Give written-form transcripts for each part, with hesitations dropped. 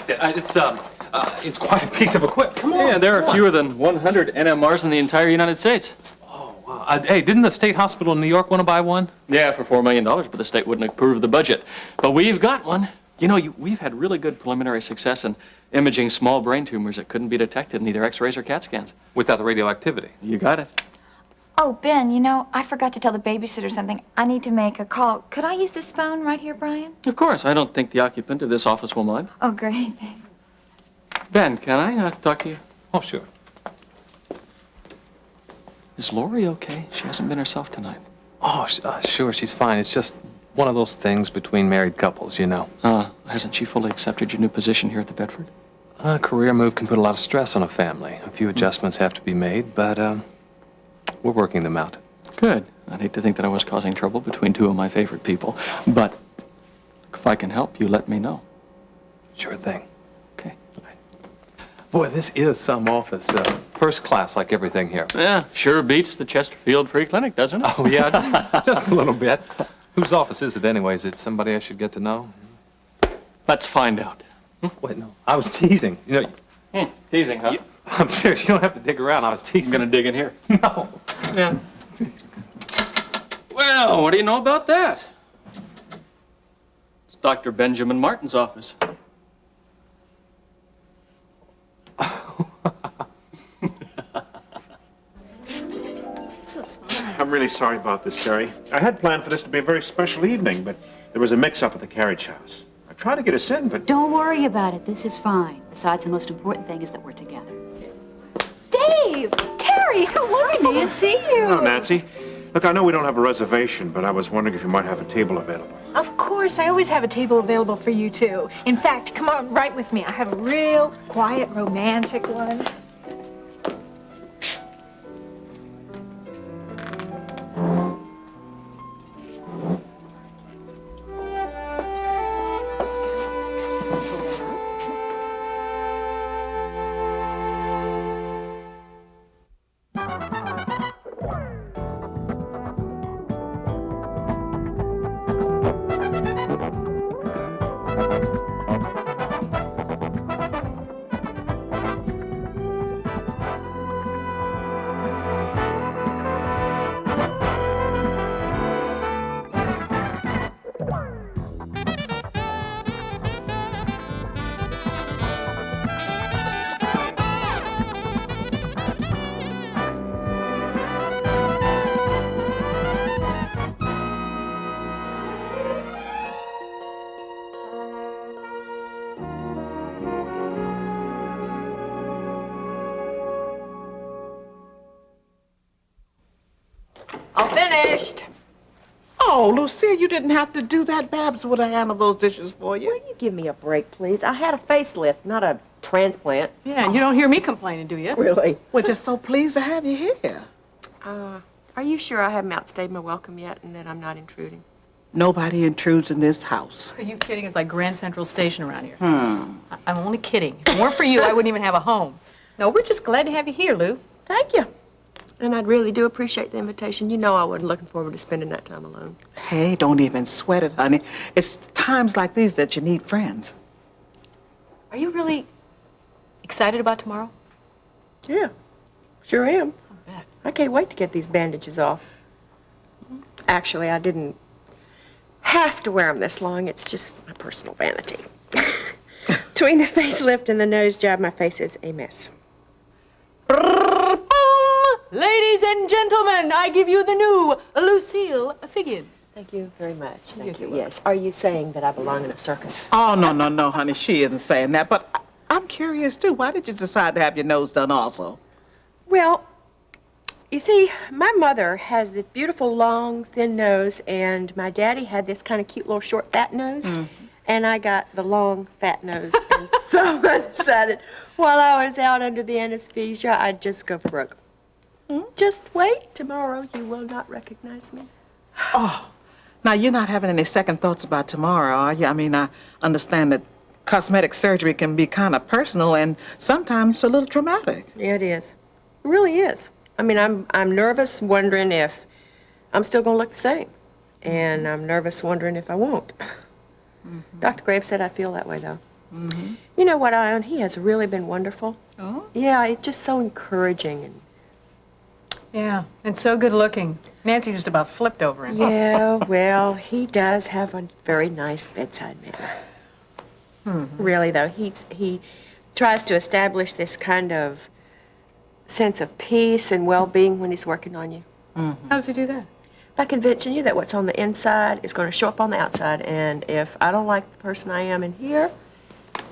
like that. It's quite a piece of equipment. Come on. Yeah, there are fewer than 100 NMRs in the entire United States. Oh, wow. Hey, didn't the state hospital in New York want to buy one? Yeah, for $4 million, but the state wouldn't approve the budget. But we've got one. You know, we've had really good preliminary success in imaging small brain tumors that couldn't be detected in either X-rays or CAT scans. Without the radioactivity. You got it. Oh, Ben, you know, I forgot to tell the babysitter something. I need to make a call. Could I use this phone right here, Brian? Of course. I don't think the occupant of this office will mind. Oh, great, thanks. Ben, can I talk to you? Oh, sure. Is Lori okay? She hasn't been herself tonight. Oh, sure, she's fine. It's just one of those things between married couples, you know. Hasn't she fully accepted your new position here at the Bedford? A career move can put a lot of stress on a family. A few adjustments have to be made, but we're working them out. Good. I'd hate to think that I was causing trouble between two of my favorite people, but if I can help you, let me know. Sure thing. Okay. Boy, this is some office. First class, like everything here. Yeah, sure beats the Chesterfield Free Clinic, doesn't it? Oh, yeah, just a little bit. Whose office is it anyway? Is it somebody I should get to know? Let's find out. Wait, no. I was teasing. You know, Teasing, huh? I'm serious. You don't have to dig around. I was teasing. I'm gonna dig in here. No. Yeah. Well, what do you know about that? It's Dr. Benjamin Martin's office. I'm really sorry about this, Terry. I had planned for this to be a very special evening, but there was a mix-up at the carriage house. I tried to get us in, but... Don't worry about it. This is fine. Besides, the most important thing is that we're together. Dave! Terry! How wonderful to see you! Hello, Nancy. Look, I know we don't have a reservation, but I was wondering if you might have a table available. Of course, I always have a table available for you, too. In fact, come on right with me. I have a real quiet, romantic one. All finished. Oh, Lucille, you didn't have to do that. Babs would have handled those dishes for you. Will you give me a break, please? I had a facelift, not a transplant. Yeah, you don't hear me complaining, do you? Really? We're just so pleased to have you here. Are you sure I haven't outstayed my welcome yet and that I'm not intruding? Nobody intrudes in this house. Are you kidding? It's like Grand Central Station around here. I'm only kidding. If it weren't for you, I wouldn't even have a home. No, we're just glad to have you here, Lou. Thank you. And I really do appreciate the invitation. You know I wasn't looking forward to spending that time alone. Hey, don't even sweat it, honey. It's times like these that you need friends. Are you really excited about tomorrow? Yeah, sure am. I bet. I can't wait to get these bandages off. Actually, I didn't have to wear them this long. It's just my personal vanity. Between the facelift and the nose job, my face is a mess. Ladies and gentlemen, I give you the new Lucille Figgins. Thank you very much. Thank Yes, you. you're Yes. Are you saying that I belong in a circus? Oh, no, honey. She isn't saying that. But I'm curious, too. Why did you decide to have your nose done also? Well, you see, my mother has this beautiful, long, thin nose, and my daddy had this kind of cute little short, fat nose. And I got the long, fat nose. And so I decided while I was out under the anesthesia, I'd just go for broke. Just wait. Tomorrow you will not recognize me. Oh, now you're not having any second thoughts about tomorrow, are you? I mean, I understand that cosmetic surgery can be kind of personal and sometimes a little traumatic. Yeah, it is. It really is. I mean, I'm nervous, wondering if I'm still going to look the same. And I'm nervous, wondering if I won't. Dr. Graves said I feel that way, though. You know what, Ione? He has really been wonderful. Oh? Yeah, it's just so encouraging. And Yeah, and so good looking. Nancy just about flipped over him. yeah, well, he does have a very nice bedside manner. Really, though, he tries to establish this kind of sense of peace and well-being when he's working on you. How does he do that? By convincing you that what's on the inside is going to show up on the outside, and if I don't like the person I am in here,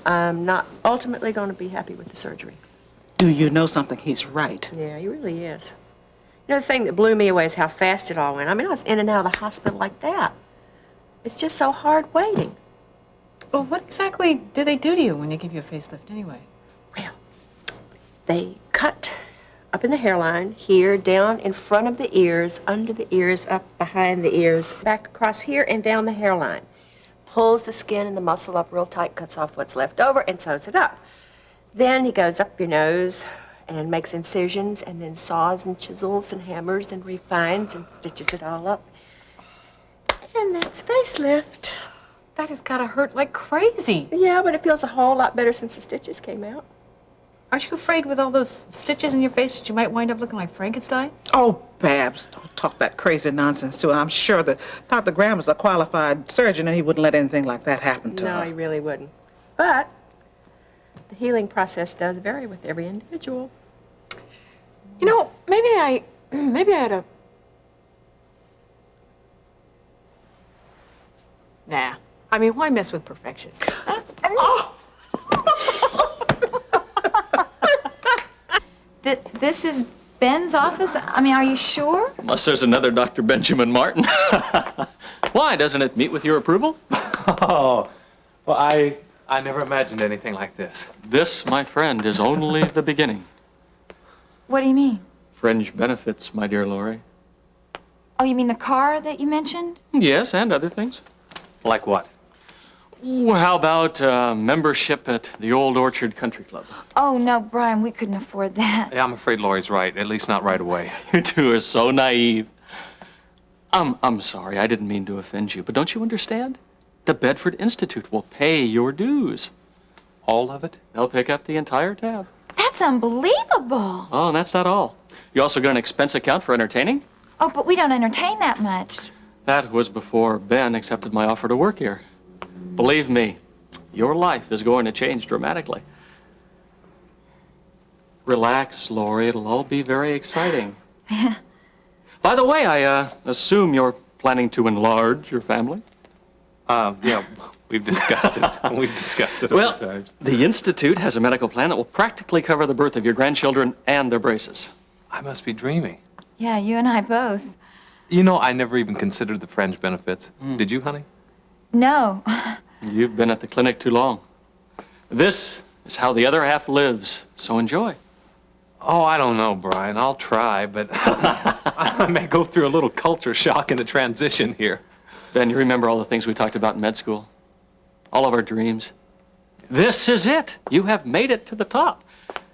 I'm not ultimately going to be happy with the surgery. Do you know something? He's right. Yeah, he really is. You know, the thing that blew me away is how fast it all went. I mean, I was in and out of the hospital like that. It's just so hard waiting. Well, what exactly do they do to you when they give you a facelift anyway? Well, they cut up in the hairline, here, down in front of the ears, under the ears, up behind the ears, back across here and down the hairline. Pulls the skin and the muscle up real tight, cuts off what's left over, and sews it up. Then he goes up your nose and makes incisions, and then saws and chisels and hammers and refines and stitches it all up. And that's facelift. That has got to hurt like crazy. Yeah, but it feels a whole lot better since the stitches came out. Aren't you afraid with all those stitches in your face that you might wind up looking like Frankenstein? Oh, Babs, don't talk that crazy nonsense to her. I'm sure that Dr. Graham is a qualified surgeon and he wouldn't let anything like that happen to No, her. he really wouldn't. But the healing process does vary with every individual. You know, maybe I ought to. Nah. I mean, why mess with perfection? This is Ben's office? I mean, are you sure? Unless there's another Dr. Benjamin Martin. Why, doesn't it meet with your approval? Oh, well, I never imagined anything like this. This, my friend, is only the beginning. What do you mean? Fringe benefits, my dear Lori. Oh, you mean the car that you mentioned? Yes, and other things. Like what? Well, how about membership at the Old Orchard Country Club? Oh, no, Brian, we couldn't afford that. Yeah, I'm afraid Lori's right, at least not right away. You two are so naive. I'm sorry, I didn't mean to offend you, but don't you understand? The Bedford Institute will pay your dues. All of it? They'll pick up the entire tab. That's unbelievable. Oh, and that's not all. You also got an expense account for entertaining? Oh, but we don't entertain that much. That was before Ben accepted my offer to work here. Believe me, your life is going to change dramatically. Relax, Lori. It'll all be very exciting. By the way, I assume you're planning to enlarge your family? Yeah, we've discussed it. We've discussed it a Well, few times. the Institute has a medical plan that will practically cover the birth of your grandchildren and their braces. I must be dreaming. Yeah, you and I both. You know, I never even considered the fringe benefits. Did you, honey? No. You've been at the clinic too long. This is how the other half lives, so enjoy. Oh, I don't know, Brian. I'll try, but I may go through a little culture shock in the transition here. Ben, you remember all the things we talked about in med school? All of our dreams? This is it. You have made it to the top.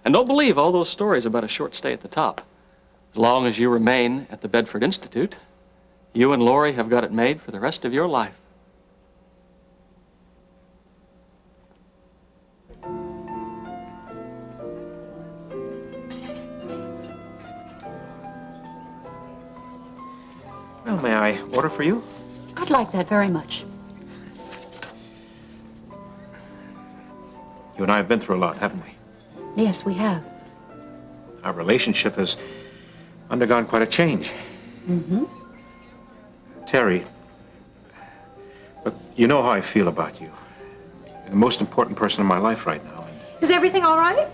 And don't believe all those stories about a short stay at the top. As long as you remain at the Bedford Institute, you and Lori have got it made for the rest of your life. Well, may I order for you? I'd like that very much. You and I have been through a lot, haven't we? Yes, we have. Our relationship has undergone quite a change. Mm-hmm. Terry, look, you know how I feel about you. You're the most important person in my life right now. Is everything all right?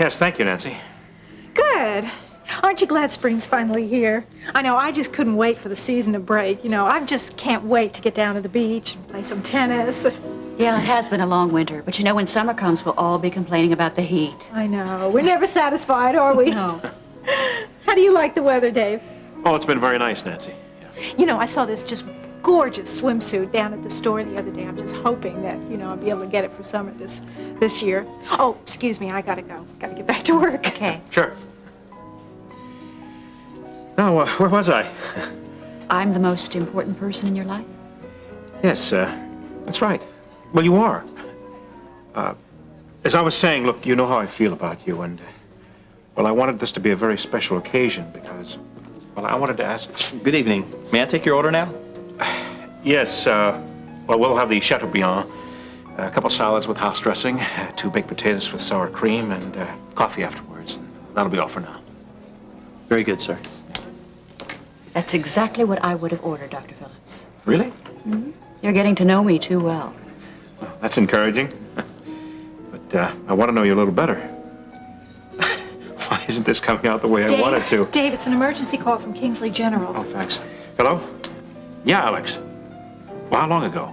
Yes, thank you, Nancy. Good. Aren't you glad spring's finally here? I know, I just couldn't wait for the season to break. You know, I just can't wait to get down to the beach and play some tennis. Yeah, it has been a long winter, but you know, when summer comes, we'll all be complaining about the heat. I know. We're never satisfied, are we? No. How do you like the weather, Dave? Oh, it's been very nice, Nancy. You know, I saw this just gorgeous swimsuit down at the store the other day. I'm just hoping that, you know, I'll be able to get it for summer this year. Oh, excuse me, I gotta go. Gotta get back to work. Okay. Sure. Now, where was I? I'm the most important person in your life? Yes, that's right. Well, you are. As I was saying, look, you know how I feel about you, and, well, I wanted this to be a very special occasion because, well, I wanted to ask... Good evening. May I take your order now? Yes, well, we'll have the Chateaubriand, a couple salads with house dressing, 2 baked potatoes with sour cream, and coffee afterwards. That'll be all for now. Very good, sir. That's exactly what I would have ordered, Dr. Phillips. Really? You're getting to know me too well. That's encouraging. But I want to know you a little better. Why isn't this coming out the way I wanted to? Dave, it's an emergency call from Kingsley General. Oh, thanks. Hello? Yeah, Alex. Well, how long ago?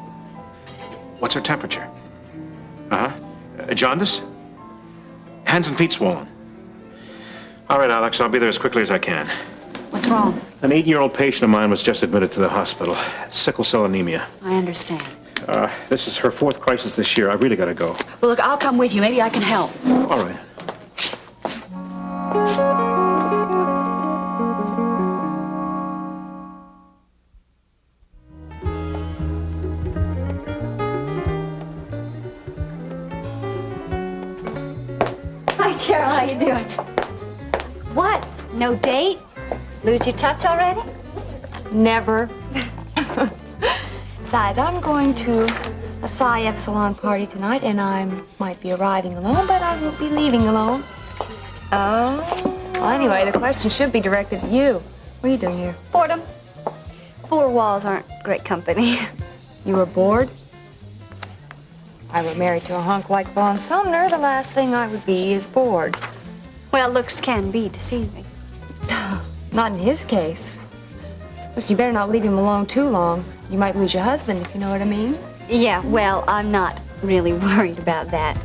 What's her temperature? Uh-huh. Jaundice? Hands and feet swollen. All right, Alex, I'll be there as quickly as I can. What's wrong? An 8-year-old patient of mine was just admitted to the hospital. Sickle cell anemia. I understand. This is her 4th crisis this year. I really gotta go. Well, look, I'll come with you. Maybe I can help. All right. Hi, Carol. How you doing? What? No date? Lose your touch already? Never. Besides, I'm going to a Psi Epsilon party tonight, and I might be arriving alone, but I won't be leaving alone. Oh. Well, anyway, the question should be directed at you. What are you doing here? Boredom. 4 walls aren't great company. You were bored? I were married to a hunk like Vaughn Sumner, the last thing I would be is bored. Well, looks can be deceiving. Not in his case. Listen, you better not leave him alone too long. You might lose your husband, if you know what I mean. Yeah, well, I'm not really worried about that.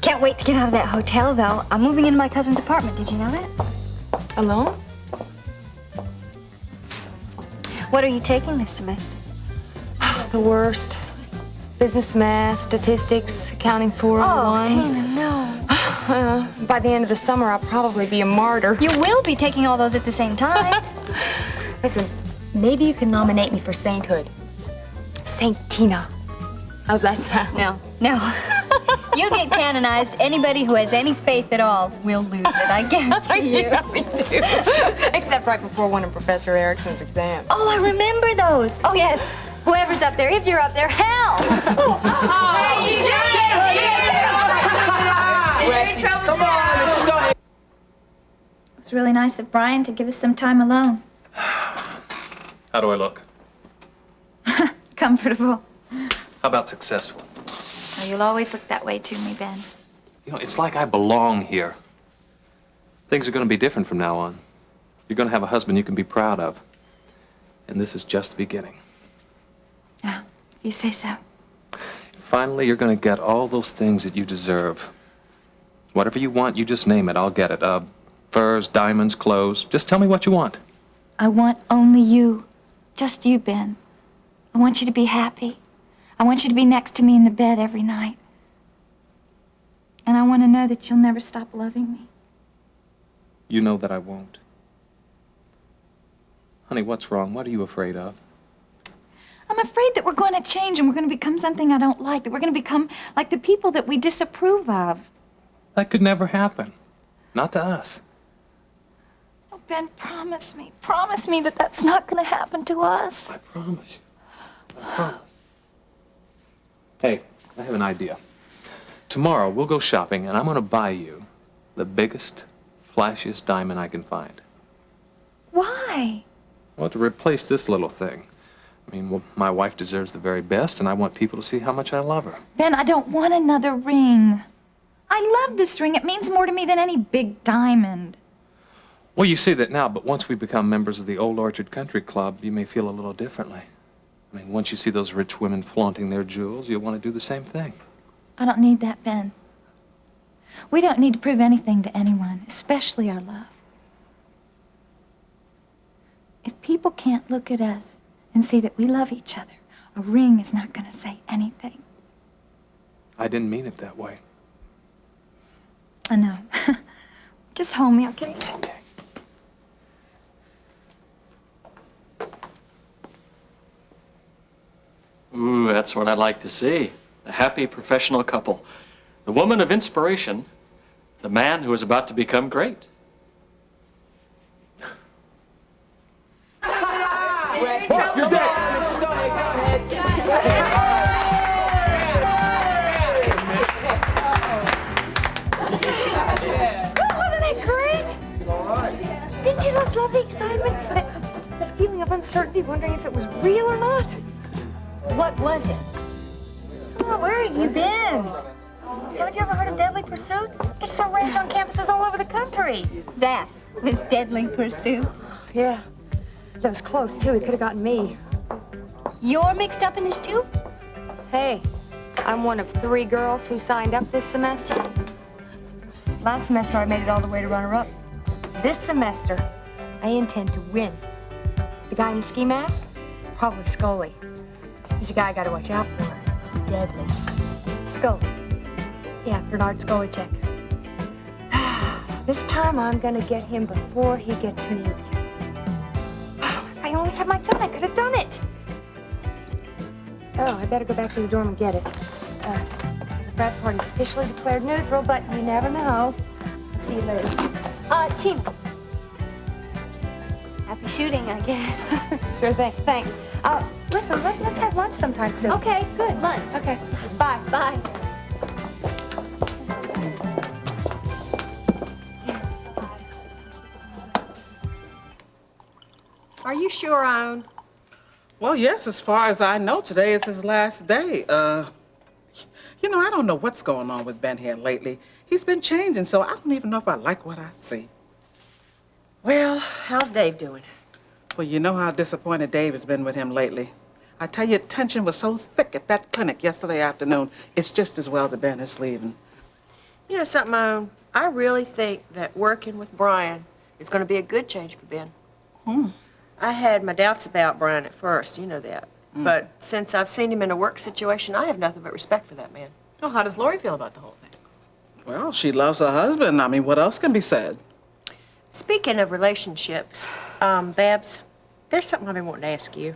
Can't wait to get out of that hotel, though. I'm moving into my cousin's apartment. Did you know that? Alone? What are you taking this semester? The worst. Business math, statistics, accounting 401. Oh, Tina, no. By the end of the summer, I'll probably be a martyr. You will be taking all those at the same time. Listen, maybe you can nominate me for sainthood. Saint Tina. How's that sound? No, no. You get canonized, anybody who has any faith at all will lose it, I guarantee you. Yeah, me too. Except right before one of Professor Erickson's exams. Oh, I remember those. Oh, yes. Whoever's up there, if you're up there, hell! It's really nice of Brian to give us some time alone. How do I look? Comfortable. How about successful? Oh, you'll always look that way to me, Ben. You know, it's like I belong here. Things are going to be different from now on. You're going to have a husband you can be proud of. And this is just the beginning. Oh, if you say so. Finally, you're going to get all those things that you deserve. Whatever you want, you just name it. I'll get it. Furs, diamonds, clothes. Just tell me what you want. I want only you. Just you, Ben. I want you to be happy. I want you to be next to me in the bed every night. And I want to know that you'll never stop loving me. You know that I won't. Honey, what's wrong? What are you afraid of? I'm afraid that we're going to change and we're going to become something I don't like, that we're going to become like the people that we disapprove of. That could never happen. Not to us. Oh, Ben, promise me that that's not going to happen to us. I promise you. I promise. Hey, I have an idea. Tomorrow, we'll go shopping, and I'm going to buy you the biggest, flashiest diamond I can find. Why? Well, to replace this little thing. I mean, well, my wife deserves the very best, and I want people to see how much I love her. Ben, I don't want another ring. I love this ring. It means more to me than any big diamond. Well, you see that now, but once we become members of the Old Orchard Country Club, you may feel a little differently. I mean, once you see those rich women flaunting their jewels, you'll want to do the same thing. I don't need that, Ben. We don't need to prove anything to anyone, especially our love. If people can't look at us and see that we love each other, a ring is not going to say anything. I didn't mean it that way. I know. Just hold me, okay? Okay. Ooh, that's what I'd like to see. the happy professional couple, the woman of inspiration, the man who is about to become great. Wasn't that great? Didn't you just love the excitement? That feeling of uncertainty, wondering if it was real or not? What was it? Oh, where have you been? Haven't you ever heard of Deadly Pursuit? It's the rage on campuses all over the country. That was Deadly Pursuit. Yeah. That was close, too. He could have gotten me. You're mixed up in this, too? Hey, I'm one of 3 girls who signed up this semester. Last semester, I made it all the way to runner-up. This semester, I intend to win. The guy in the ski mask? It's probably Scully. He's a guy I gotta watch out for. He's deadly. Scully. Yeah, Bernard Skolicek. This time, I'm gonna get him before he gets me. If I only had my gun, I could have done it. Oh, I better go back to the dorm and get it. The frat party's officially declared neutral, but you never know. See you later. Tim. Happy shooting, I guess. Sure thing. Thanks. Listen, let's have lunch sometime soon. Okay, good. Lunch. Okay. Bye. Bye. Are you sure, Ione? Well, yes, as far as I know, today is his last day. You know, I don't know what's going on with Ben here lately. He's been changing, so I don't even know if I like what I see. Well, how's Dave doing? Well, you know how disappointed Dave has been with him lately. I tell you, tension was so thick at that clinic yesterday afternoon, it's just as well that Ben is leaving. You know something, Ione? I really think that working with Brian is going to be a good change for Ben. I had my doubts about Brian at first, you know that. But since I've seen him in a work situation, I have nothing but respect for that man. Well, how does Lori feel about the whole thing? Well, she loves her husband. I mean, what else can be said? Speaking of relationships, Babs, there's something I've been wanting to ask you.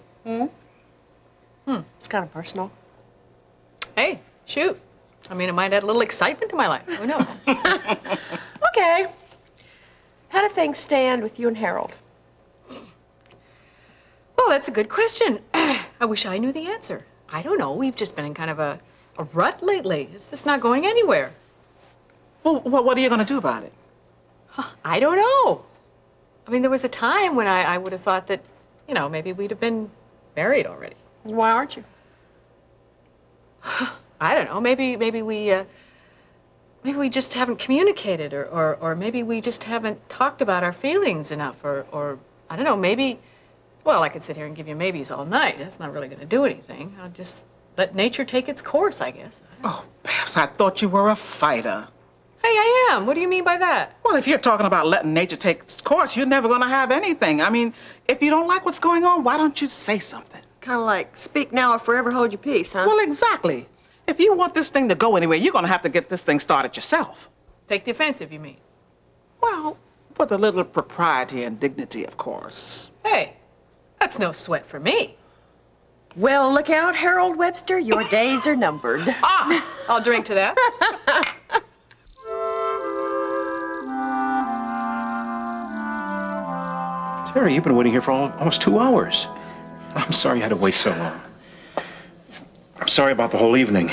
It's kind of personal. Hey, shoot. I mean, it might add a little excitement to my life. Who knows? Okay. How do things stand with you and Harold? Well, that's a good question. I wish I knew the answer. I don't know. We've just been in kind of a rut lately. It's just not going anywhere. Well, what are you going to do about it? I don't know. I mean, there was a time when I would have thought that, you know, maybe we'd have been married already. Why aren't you? I don't know. Maybe we just haven't communicated, or maybe we just haven't talked about our feelings enough, or I don't know. Maybe. Well, I could sit here and give you maybes all night. That's not really going to do anything. I'll just let nature take its course, I guess. Oh, Babs, I thought you were a fighter. Hey, I am. What do you mean by that? Well, if you're talking about letting nature take its course, you're never going to have anything. I mean, if you don't like what's going on, why don't you say something? Kind of like speak now or forever hold your peace, huh? Well, exactly. If you want this thing to go anywhere, you're going to have to get this thing started yourself. Take the offensive, you mean? Well, with a little propriety and dignity, of course. Hey, that's no sweat for me. Well, look out, Harold Webster. Your days are numbered. I'll drink to that. Terry, you've been waiting here for almost 2 hours. I'm sorry you had to wait so long. I'm sorry about the whole evening.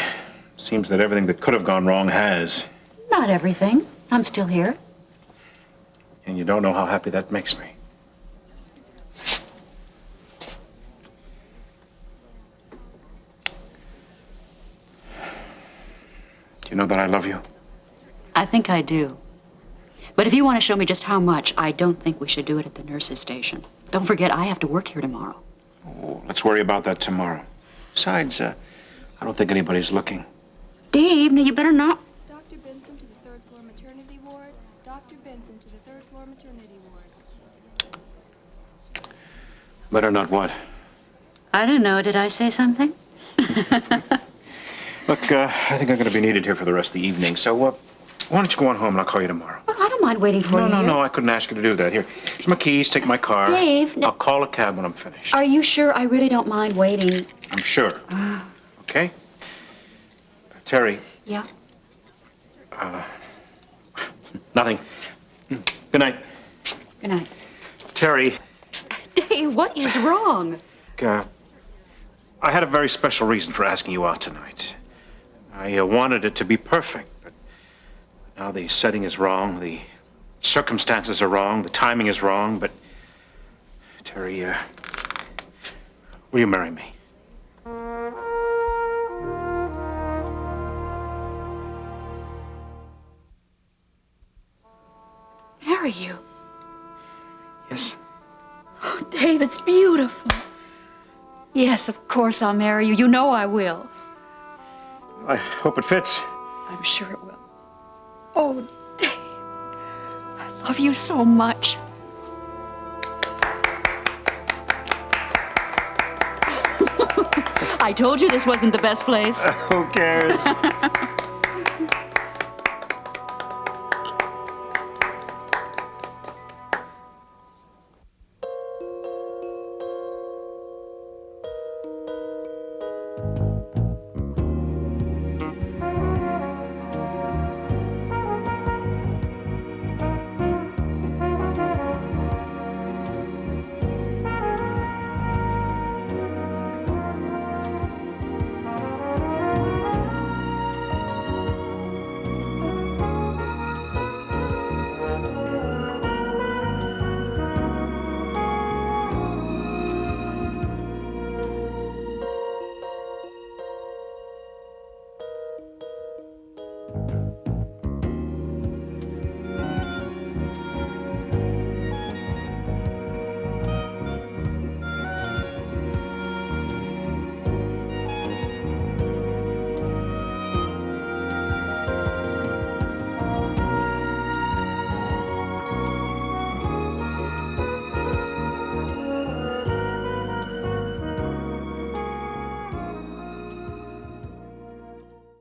Seems that everything that could have gone wrong has. Not everything. I'm still here. And you don't know how happy that makes me. Do you know that I love you? I think I do. But if you want to show me just how much, I don't think we should do it at the nurse's station. Don't forget, I have to work here tomorrow. Oh, let's worry about that tomorrow. Besides, I don't think anybody's looking. Dave, now you better not. Dr. Benson to the third floor maternity ward. Dr. Benson to the third floor maternity ward. Better not what? I don't know. Did I say something? Look, I think I'm going to be needed here for the rest of the evening, so why don't you go on home and I'll call you tomorrow? Well, I don't mind waiting for you. No, I couldn't ask you to do that. Here's my keys, take my car. Dave, no. I'll call a cab when I'm finished. Are you sure? I really don't mind waiting. I'm sure. Okay? Terry, Yeah? nothing. Good night. Good night. Terry, Dave, what is wrong? I had a very special reason for asking you out tonight. I wanted it to be perfect, but now the setting is wrong, the circumstances are wrong, the timing is wrong, but Terry, will you marry me? Marry you? Yes. Oh, Dave, it's beautiful. Yes, of course I'll marry you. You know I will. I hope it fits. I'm sure it will. Oh, Dave, I love you so much. I told you this wasn't the best place. Who cares?